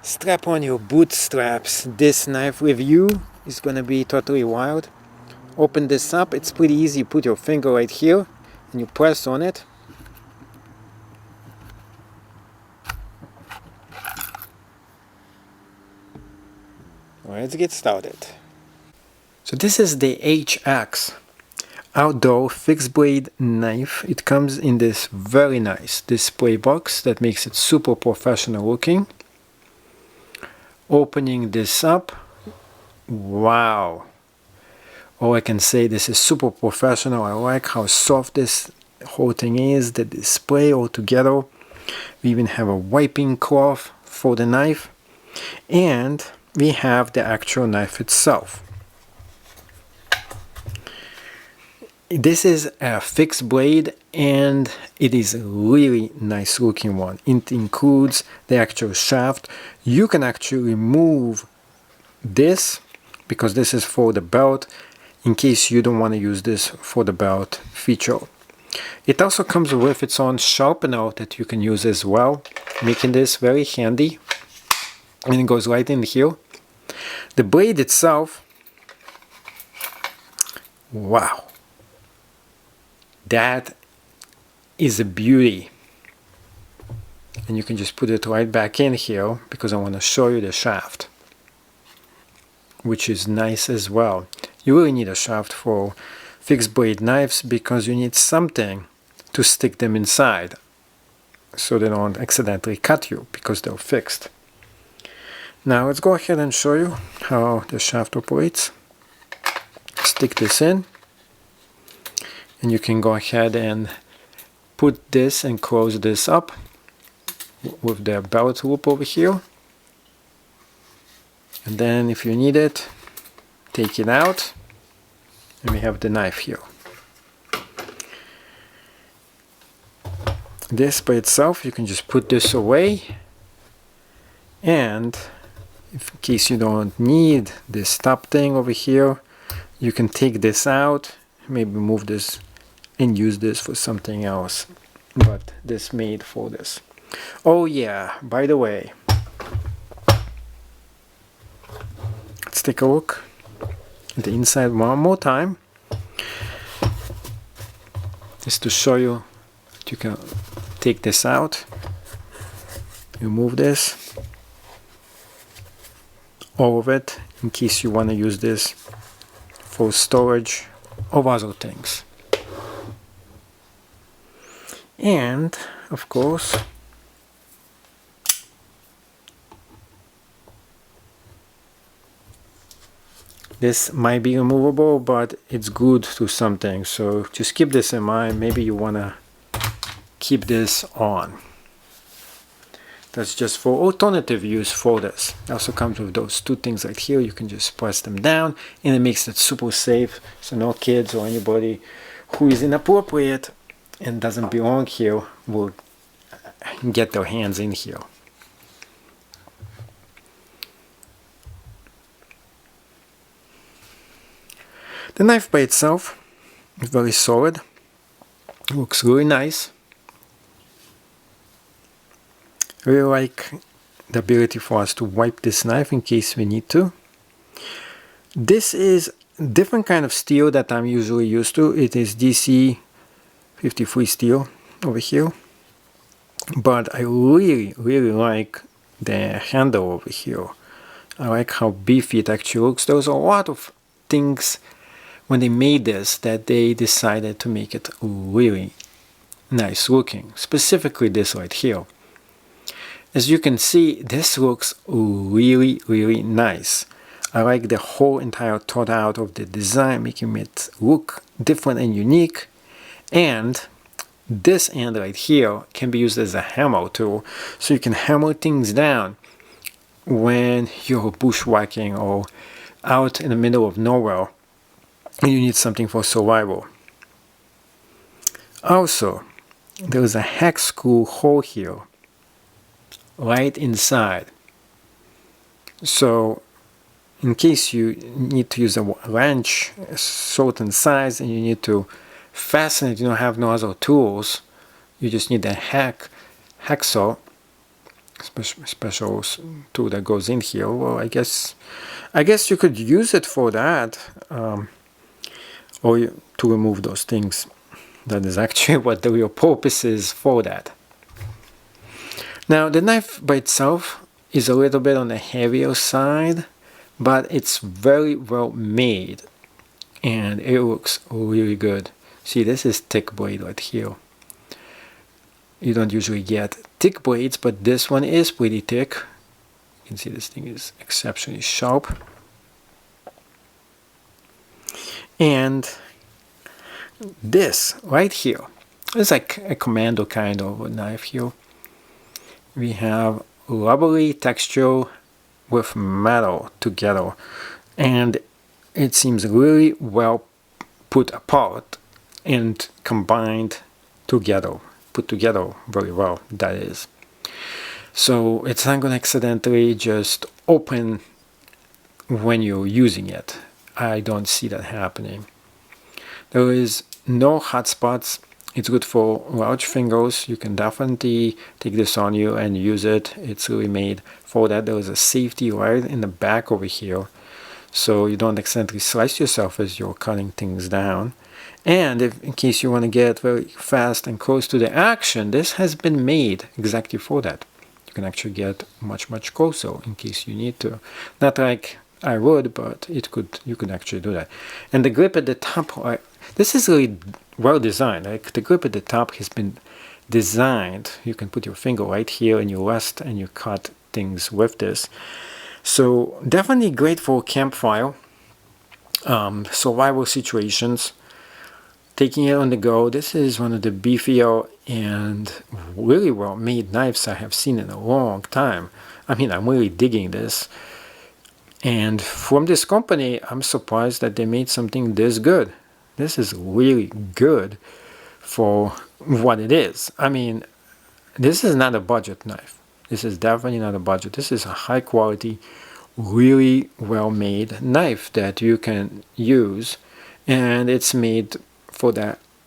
Strap on your bootstraps. This knife with you is gonna be totally wild. Open this up, it's pretty easy. You put your finger right here and you press on it. Let's get started. So this is the HX outdoor fixed blade knife. It comes in this very nice display box that makes it super professional looking. Opening this up, wow, all I can say, this is super professional. I like how soft this whole thing is, the display all together. We even have a wiping cloth for the knife, and we have the actual knife itself. This is a fixed blade and it is a really nice looking one. It includes the actual shaft. You can actually remove this because this is for the belt in case you don't want to use this for the belt feature. It also comes with its own sharpener that you can use as well, making this very handy. And it goes right in here. The blade itself, wow. That is a beauty. And you can just put it right back in here because I want to show you the shaft, which is nice as well. You really need a shaft for fixed blade knives because you need something to stick them inside so they don't accidentally cut you because they're fixed. Now let's go ahead and show you how the shaft operates. Stick this in. And you can go ahead and put this and close this up with the belt loop over here. And then if you need it, take it out. And we have the knife here. This by itself, you can just put this away. And if in case you don't need this top thing over here, you can take this out, maybe move this and use this for something else, but this made for this. Oh yeah, by the way, let's take a look at the inside one more time, just to show you that you can take this out, remove this, all of it, in case you want to use this for storage of other things. And of course, this might be removable, but it's good to something, so just keep this in mind. Maybe you want to keep this on. That's just for alternative use for this. It also comes with those two things right here. You can just press them down and it makes it super safe, so no kids or anybody who is inappropriate and doesn't belong here will get their hands in here. The knife by itself is very solid, looks really nice. I really like the ability for us to wipe this knife in case we need to. This is a different kind of steel that I'm usually used to. It is DC53 steel over here, but I really like the handle over here. I like how beefy it actually looks. There was a lot of things when they made this that they decided to make it really nice looking, specifically this right here. As you can see, this looks really nice. I like the whole entire thought out of the design, making it look different and unique. And this end right here can be used as a hammer tool, so you can hammer things down when you're bushwhacking or out in the middle of nowhere and you need something for survival. Also, there is a hex screw hole here right inside, so in case you need to use a wrench a certain size and you need to fasten it, you don't have no other tools, you just need a hacksaw special tool that goes in here. Well, I guess you could use it for that, or to remove those things. That is actually what the real purpose is for that. Now the knife by itself is a little bit on the heavier side, but it's very well made and it looks really good. See, this is thick blade right here. You don't usually get thick blades, but this one is pretty thick. You can see this thing is exceptionally sharp. And this right here is like a commando kind of a knife here. We have rubbery texture with metal together, and it seems really well put apart and combined together, put together very well, that is. So it's not going to accidentally just open when you're using it. I don't see that happening. There is no hot spots. It's good for large fingers. You can definitely take this on you and use it. It's really made for that. There is a safety right in the back over here, so you don't accidentally slice yourself as you're cutting things down. And if, in case you want to get very fast and close to the action, this has been made exactly for that. You can actually get much closer in case you need to. Not like I would, but you could actually do that. And the grip at the top, this is really well designed. Like the grip at the top has been designed. You can put your finger right here and you rest and you cut things with this. So definitely great for campfire, survival situations, taking it on the go. This is one of the beefier and really well made knives I have seen in a long time. I mean, I'm really digging this. And from this company, I'm surprised that they made something this good. This is really good for what it is. I mean, this is not a budget knife. This is definitely not a budget. This is a high quality, really well made knife that you can use. And it's made for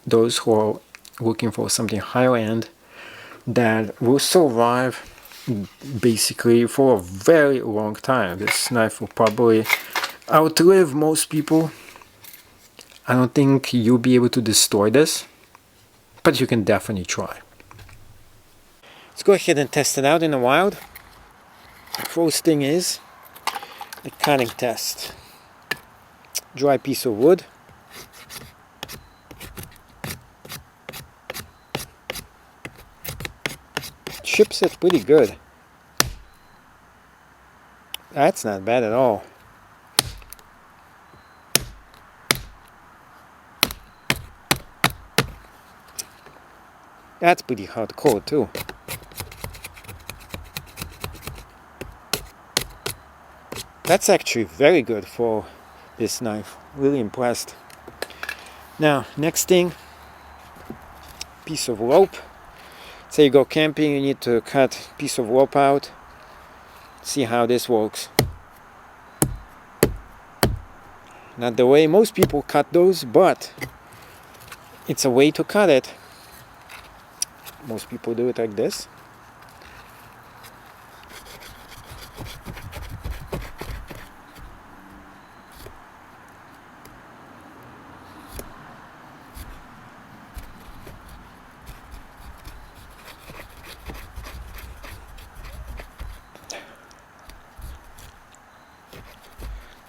those who are looking for something higher end that will survive basically for a very long time. This knife will probably outlive most people. I don't think you'll be able to destroy this, but you can definitely try. Let's go ahead and test it out in the wild. The first thing is the cutting test. Dry piece of wood. Chips it pretty good. That's not bad at all. That's pretty hardcore too. That's actually very good for this knife. Really impressed. Now, next thing, piece of rope. Say you go camping, you need to cut a piece of rope out. See how this works. Not the way most people cut those, but it's a way to cut it. Most people do it like this.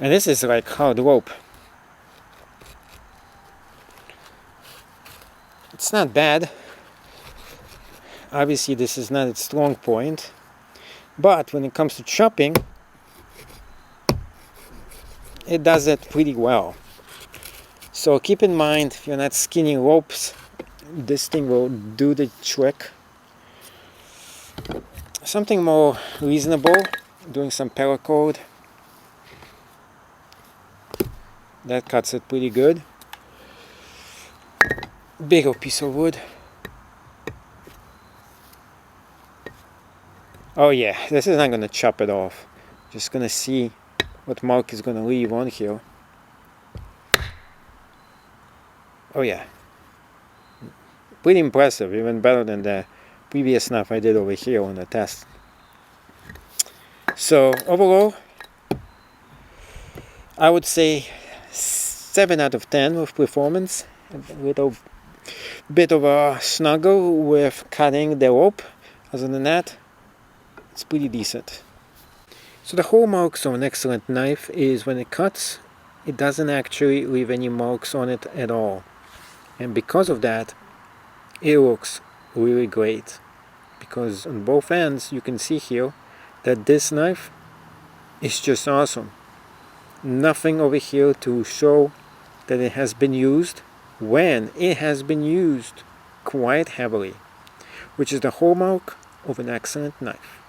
And this is like hard rope. It's not bad. Obviously this is not its strong point, but when it comes to chopping, it does it pretty well. So keep in mind, if you're not skinning ropes, this thing will do the trick. Something more reasonable, doing some paracord. That cuts it pretty good. Bigger piece of wood. Oh yeah, this is not going to chop it off. Just going to see what Mark is going to leave on here. Oh yeah. Pretty impressive, even better than the previous knife I did over here on the test. So overall, I would say 7 out of 10 with performance. A little bit of a snuggle with cutting the rope. Other than that, it's pretty decent. So the hallmarks of an excellent knife is when it cuts, it doesn't actually leave any marks on it at all. And because of that, it looks really great. Because on both ends you can see here that this knife is just awesome. Nothing over here to show that it has been used when it has been used quite heavily, which is the hallmark of an excellent knife.